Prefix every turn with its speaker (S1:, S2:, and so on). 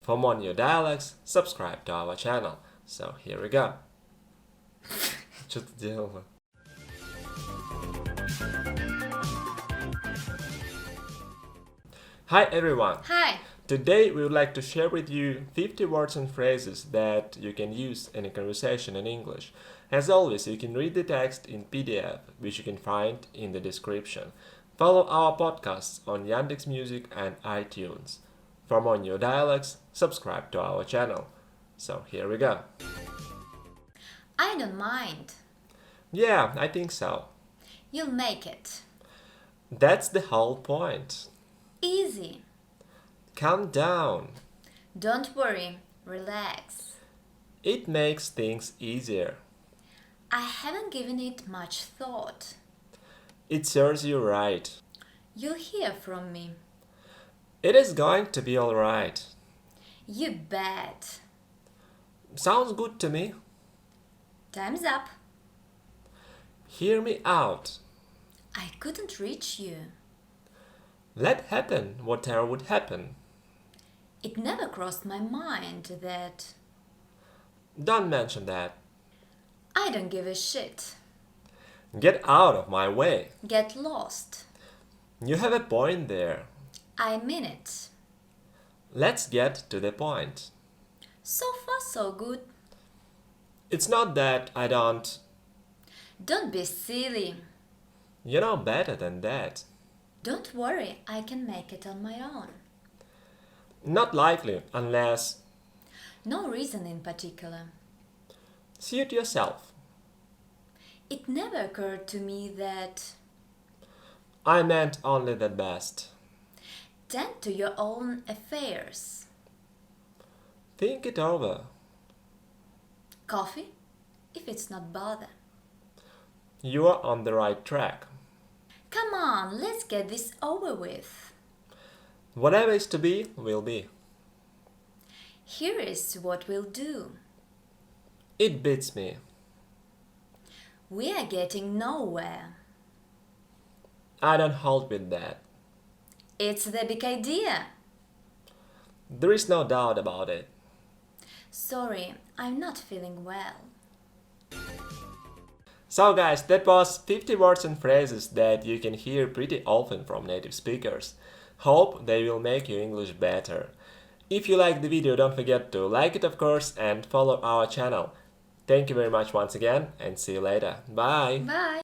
S1: For more new dialogs, subscribe to our channel. So here we go. Что ты делала? Hi everyone!
S2: Hi!
S1: Today we would like to share with you 50 words and phrases that you can use in a conversation in English. As always, you can read the text in PDF, which you can find in the description. Follow our podcasts on Yandex Music and iTunes. For more new dialogues, subscribe to our channel. So here we go.
S2: I don't mind.
S1: Yeah, I think so.
S2: You'll make it.
S1: That's the whole point.
S2: Easy.
S1: Calm down.
S2: Don't worry. Relax.
S1: It makes things easier.
S2: I haven't given it much thought.
S1: It serves you right.
S2: You'll hear from me.
S1: It is going to be alright.
S2: You bet.
S1: Sounds good to me.
S2: Time's up.
S1: Hear me out.
S2: I couldn't reach you.
S1: Let happen whatever would happen.
S2: It never crossed my mind that...
S1: Don't mention that.
S2: I don't give a shit.
S1: Get out of my way.
S2: Get lost.
S1: You have a point there.
S2: I mean it.
S1: Let's get to the point.
S2: So far, so good.
S1: It's not that I don't...
S2: Don't be silly.
S1: You know better than that.
S2: Don't worry, I can make it on my own.
S1: Not likely, unless...
S2: No reason in particular.
S1: Suit yourself.
S2: It never occurred to me that...
S1: I meant only the best.
S2: Tend to your own affairs.
S1: Think it over.
S2: Coffee? If it's not bother.
S1: You are on the right track.
S2: Come on, let's get this over with.
S1: Whatever is to be, will be.
S2: Here is what we'll do.
S1: It beats me.
S2: We are getting nowhere.
S1: I don't hold with that.
S2: It's the big idea.
S1: There is no doubt about it.
S2: Sorry, I'm not feeling well.
S1: So guys, that was 50 words and phrases that you can hear pretty often from native speakers. Hope they will make your English better. If you like the video, don't forget to like it of course and follow our channel. Thank you very much once again and see you later. Bye!
S2: Bye!